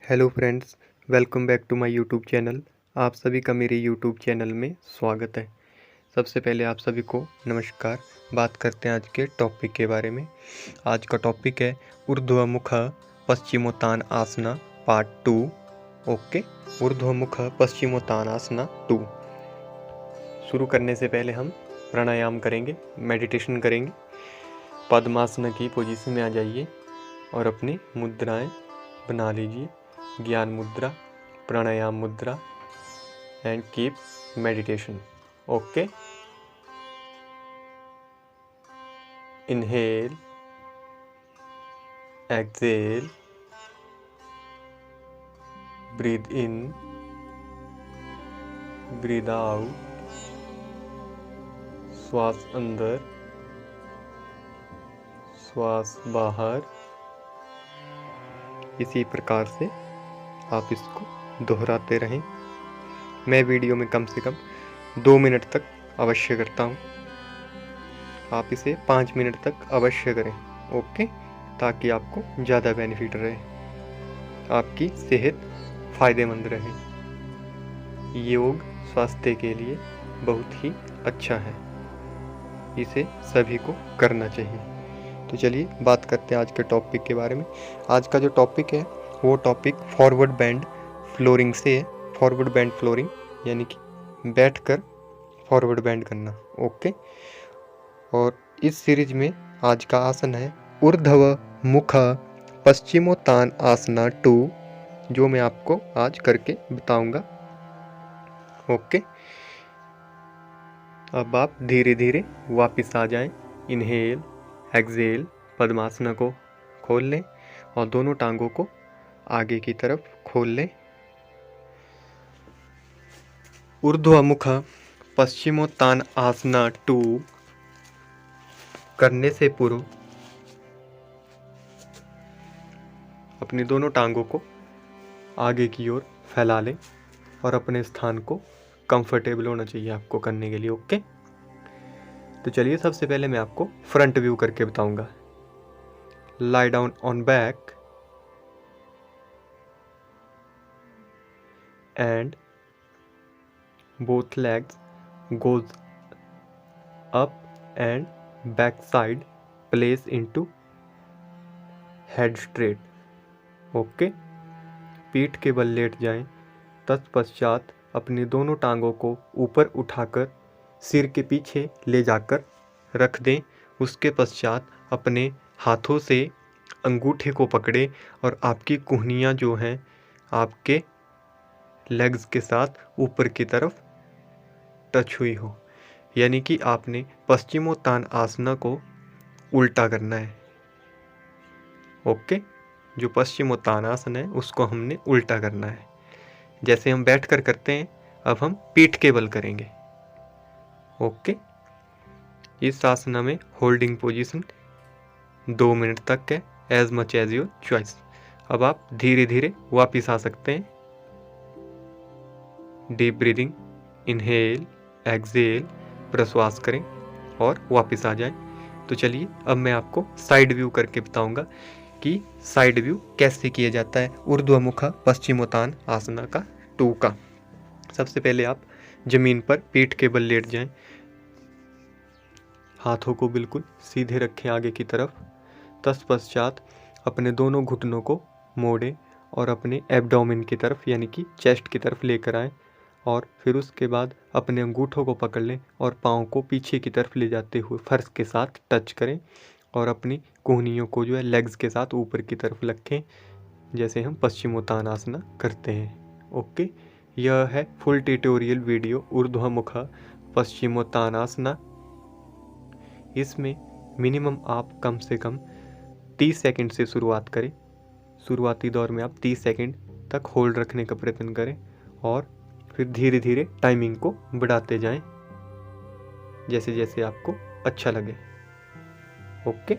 Hello friends, welcome back to my YouTube channel. आप सभी का मेरे यूट्यूब चैनल में स्वागत है। सबसे पहले आप सभी को नमस्कार। बात करते हैं आज के टॉपिक के बारे में। आज का टॉपिक है ऊर्ध्वमुख पश्चिमोत्तानासना पार्ट 2। ओके, ऊर्ध्वमुख पश्चिमोत्तानासना 2। शुरू करने से पहले हम प्राणायाम करेंगे, मेडिटेशन करेंगे। पद्मासना की पोजीशन में आ जाइए और अपनी मुद्राएं बना लीजिए। ज्ञान मुद्रा, प्राणायाम मुद्रा and keep meditation. Okay, inhale, exhale, breathe in, breathe out, श्वास अंदर, श्वास बाहर। इसी प्रकार से आप इसको दोहराते रहें। मैं वीडियो में कम से कम 2 मिनट तक अवश्य करता हूँ। आप इसे 5 मिनट तक अवश्य करें। ओके, ताकि आपको ज़्यादा बेनिफिट रहे, आपकी सेहत फायदेमंद रहे। योग स्वास्थ्य के लिए बहुत ही अच्छा है, इसे सभी को करना चाहिए। तो चलिए बात करते हैं आज के टॉपिक के बारे में। आज का जो टॉपिक है वो टॉपिक फॉरवर्ड बेंड फ्लोरिंग से है। फॉरवर्ड बेंड फ्लोरिंग यानी कि बैठकर फॉरवर्ड बेंड करना। ओके, और इस सीरीज में आज का आसन है ऊर्ध्वमुख पश्चिमोत्तानासना 2, जो मैं आपको आज करके बताऊंगा। ओके, अब आप धीरे धीरे वापस आ जाएं। इनहेल, एक्सेल, पद्मासना को खोल लें और दोनों टांगों को आगे की तरफ खोल लें। ऊर्ध्वमुख पश्चिमोत्तानासना 2 करने से पूर्व अपनी दोनों टांगों को आगे की ओर फैला लें और अपने स्थान को कंफर्टेबल होना चाहिए आपको करने के लिए। ओके, तो चलिए सबसे पहले मैं आपको फ्रंट व्यू करके बताऊंगा। lie down on back and both legs goes up and back side place into head straight। Okay, पीठ के बल लेट जाएं। तत्पश्चात अपनी दोनों टांगों को ऊपर उठाकर सिर के पीछे ले जाकर रख दें। उसके पश्चात अपने हाथों से अंगूठे को पकड़े और आपकी कुहनियाँ जो हैं आपके लेग्स के साथ ऊपर की तरफ टच हुई हो, यानी कि आपने पश्चिमोत्तानासना को उल्टा करना है। ओके, जो पश्चिमोत्तानासन है उसको हमने उल्टा करना है। जैसे हम बैठकर करते हैं, अब हम पीठ के बल करेंगे। ओके, इस आसना में होल्डिंग पोजीशन 2 मिनट तक है, as much as your choice. अब आप धीरे धीरे वापिस आ सकते हैं। डीप ब्रीदिंग, इनहेल, एक्सेल, प्रश्वास करें और वापस आ जाएं। तो चलिए अब मैं आपको साइड व्यू करके बताऊंगा कि साइड व्यू कैसे किया जाता है ऊर्ध्वमुख पश्चिमोत्तानासना का 2 का। सबसे पहले आप जमीन पर पीठ के बल लेट जाएं। हाथों को बिल्कुल सीधे रखें आगे की तरफ। तत्पश्चात अपने दोनों घुटनों को मोड़ें और अपने एब्डोमेन की तरफ यानी कि चेस्ट की तरफ लेकर आएं, और फिर उसके बाद अपने अंगूठों को पकड़ लें और पाँव को पीछे की तरफ ले जाते हुए फर्श के साथ टच करें और अपनी कोहनियों को जो है लेग्स के साथ ऊपर की तरफ रखें, जैसे हम पश्चिमोत्तानासना करते हैं। ओके, यह है फुल ट्यूटोरियल वीडियो ऊर्ध्वमुख पश्चिमोत्तानासना। इसमें मिनिमम आप कम से कम 30 सेकंड से शुरुआत करें। शुरुआती दौर में आप 30 सेकंड तक होल्ड रखने का प्रयत्न करें और फिर धीरे धीरे टाइमिंग को बढ़ाते जाएं, जैसे जैसे आपको अच्छा लगे। Okay,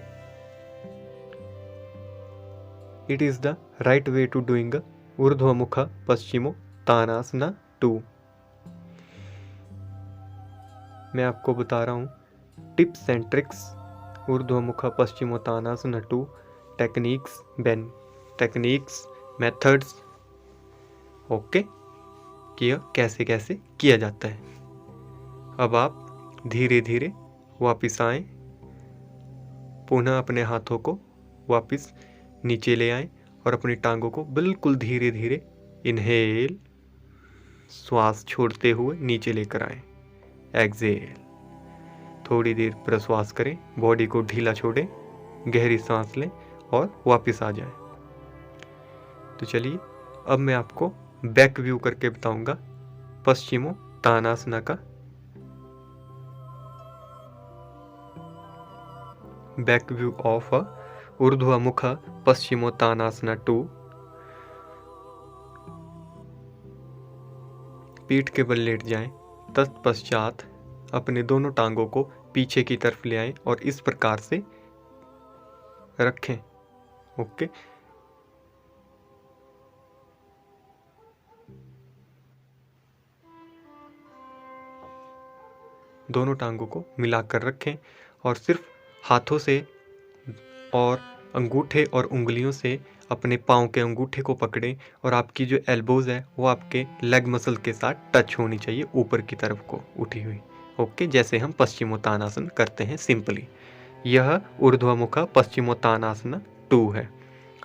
it is the right way to doing Urdhvamukha Paschimottanasana 2। मैं आपको बता रहा हूँ tips and tricks Urdhvamukha Paschimottanasana 2 techniques, methods okay, कि यह कैसे कैसे किया जाता है। अब आप धीरे धीरे वापस आएं, पुनः अपने हाथों को वापस नीचे ले आएं और अपनी टांगों को बिल्कुल धीरे धीरे इनहेल, श्वास छोड़ते हुए नीचे लेकर आएं। एक्सेल, थोड़ी देर प्रश्वास करें, बॉडी को ढीला छोड़ें, गहरी सांस लें और वापस आ जाएं। तो चलिए अब मैं आपको बैक व्यू करके बताऊंगा पश्चिमोत्तानासना का। Back view of Urdhvamukha Paschimottanasana 2। पीठ के बल लेट जाएं, तत्पश्चात अपने दोनों टांगों को पीछे की तरफ ले आएं और इस प्रकार से रखें। ओके, दोनों टांगों को मिलाकर रखें और सिर्फ हाथों से और अंगूठे और उंगलियों से अपने पाँव के अंगूठे को पकड़ें और आपकी जो एल्बोज है वो आपके लेग मसल के साथ टच होनी चाहिए, ऊपर की तरफ को उठी हुई। ओके, जैसे हम पश्चिमोत्तानासन करते हैं सिंपली। यह ऊर्ध्वमुख पश्चिमोत्तानासना 2 है,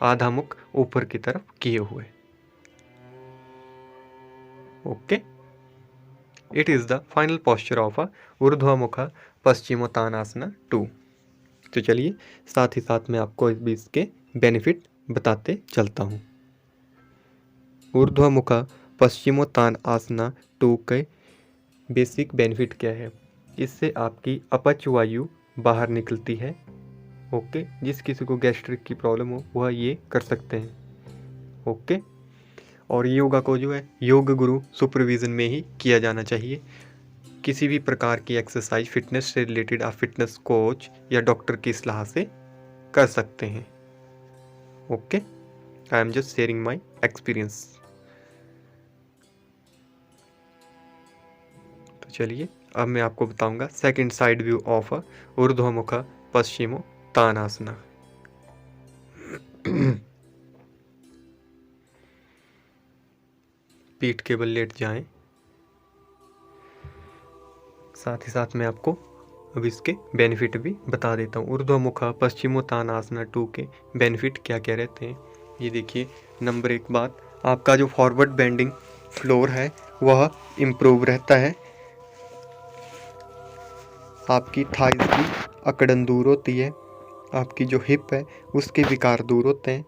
आधा मुख ऊपर की तरफ किए हुए। Okay, it is the final posture of Urdhvamukha Paschimottanasana 2। तो चलिए साथ ही साथ मैं आपको इसके बेनिफिट बताते चलता हूँ। ऊर्ध्वमुख पश्चिमोत्तानासना 2 के बेसिक बेनिफिट क्या है। इससे आपकी अपच वायु बाहर निकलती है। ओके, जिस किसी को गैस्ट्रिक की प्रॉब्लम हो वह ये कर सकते हैं। ओके, और योगा को जो है योग गुरु सुपरविज़न में ही किया जाना चाहिए। किसी भी प्रकार की एक्सरसाइज फिटनेस से रिलेटेड आप फिटनेस कोच या डॉक्टर की सलाह से कर सकते हैं। Okay, I am just sharing my experience. तो चलिए अब मैं आपको बताऊंगा second side view of Urdhvamukha पश्चिमोत्तानासना। पीठ के बल लेट जाएं, साथ ही साथ मैं आपको अब इसके बेनिफिट भी बता देता हूँ। ऊर्ध्वमुख पश्चिमोत्तानासना 2 के बेनिफिट क्या क्या रहते हैं ये देखिए। नंबर 1 बात, आपका जो फॉरवर्ड बेंडिंग फ्लोर है वह इम्प्रूव रहता है। आपकी थाइज की अकड़न दूर होती है, आपकी जो हिप है उसके विकार दूर होते हैं।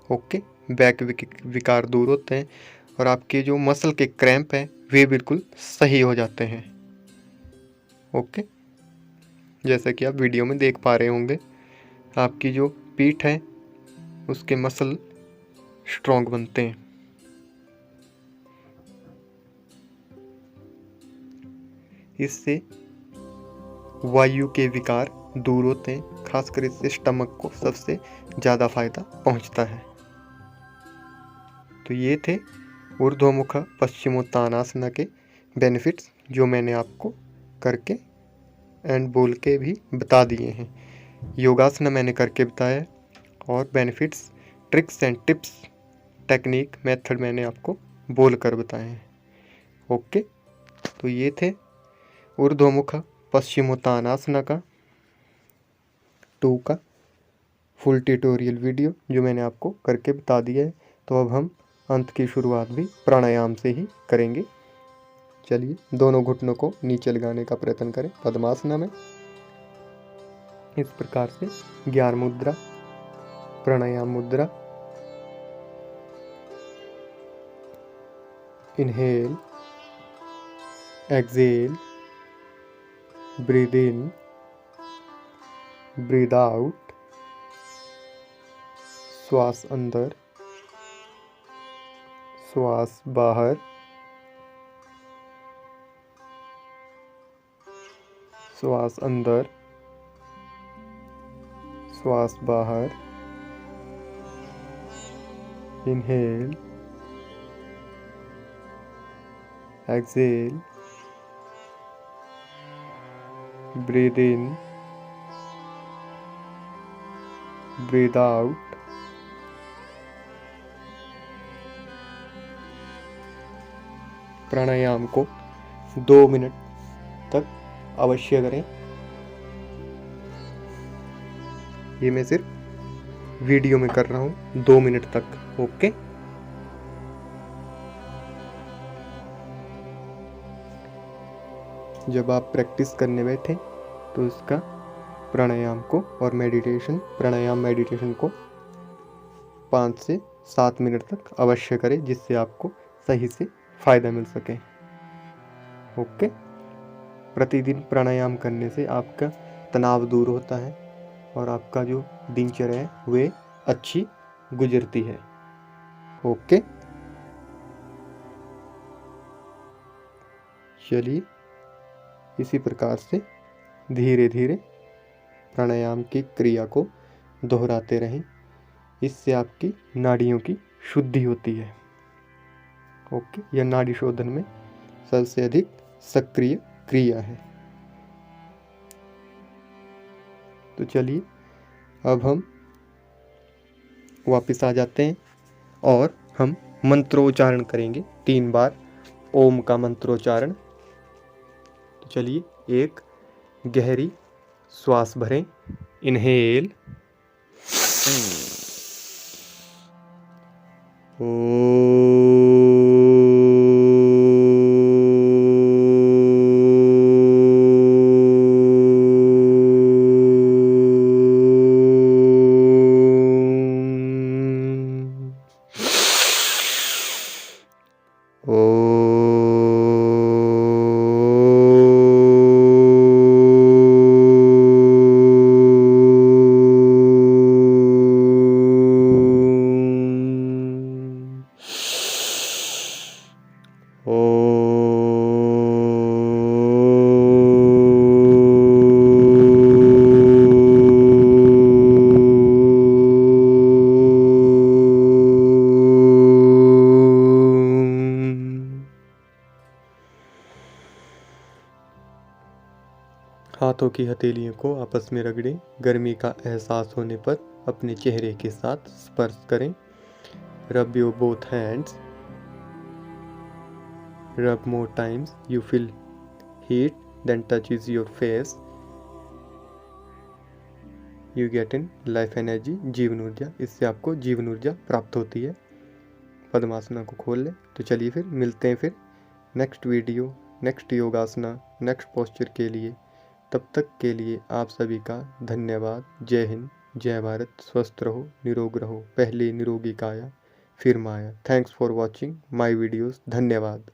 ओके, बैक विकार दूर होते हैं और आपके जो मसल के क्रैम्प हैं वे बिल्कुल सही हो जाते हैं। ओके, जैसा कि आप वीडियो में देख पा रहे होंगे, आपकी जो पीठ है उसके मसल स्ट्रॉन्ग बनते हैं। इससे वायु के विकार दूर होते हैं, खासकर इससे स्टमक को सबसे ज़्यादा फायदा पहुंचता है। तो ये थे ऊर्ध्वमुख पश्चिमोत्तानासना के बेनिफिट्स जो मैंने आपको करके एंड बोल के भी बता दिए हैं। योगासना मैंने करके बताया और benefits, tricks and tips, technique, method मैंने आपको बोल कर बताए हैं। ओके, तो ये थे ऊर्ध्वमुख पश्चिमोत्तानासना का 2 का फुल ट्यूटोरियल वीडियो जो मैंने आपको करके बता दिया है। तो अब हम अंत की शुरुआत भी प्राणायाम से ही करेंगे। चलिए दोनों घुटनों को नीचे लगाने का प्रयत्न करें पद्मासना में। इस प्रकार से ज्ञान मुद्रा, प्राणायाम मुद्रा। Inhale, exhale, breathe in, breathe out, श्वास अंदर, श्वास बाहर, श्वास अंदर, श्वास बाहर। Inhale, exhale, breathe in, breathe out, प्राणायाम को 2 मिनट तक अवश्य करें। ये मैं सिर्फ वीडियो में कर रहा हूँ 2 मिनट तक। ओके, जब आप प्रैक्टिस करने बैठे तो इसका प्राणायाम को और प्राणायाम मेडिटेशन को 5 से 7 मिनट तक अवश्य करें, जिससे आपको सही से फायदा मिल सके। ओके, प्रतिदिन प्राणायाम करने से आपका तनाव दूर होता है और आपका जो दिनचर्या है वे अच्छी गुजरती है। ओके, चलिए इसी प्रकार से धीरे धीरे प्राणायाम की क्रिया को दोहराते रहें। इससे आपकी नाड़ियों की शुद्धि होती है। ओके, यह नाड़ी शोधन में सबसे अधिक सक्रिय क्रिया है। तो चलिए अब हम वापस आ जाते हैं और हम मंत्रोच्चारण करेंगे 3 बार ओम का मंत्रोच्चारण। तो चलिए, एक गहरी श्वास भरें, इनहेल, हाथों की हथेलियों को आपस में रगड़ें। गर्मी का एहसास होने पर अपने चेहरे के साथ स्पर्श करें। Rub your both hands, rub more times, you feel heat, then touches your face, you get in life energy, जीवन ऊर्जा। इससे आपको जीवन ऊर्जा प्राप्त होती है। पद्मासना को खोल लें। तो चलिए फिर मिलते हैं फिर next video, next योगासना, next posture के लिए। तब तक के लिए आप सभी का धन्यवाद। जय हिंद, जय भारत। स्वस्थ रहो, निरोग रहो। पहले निरोगी काया फिर माया। Thanks for watching my videos. धन्यवाद।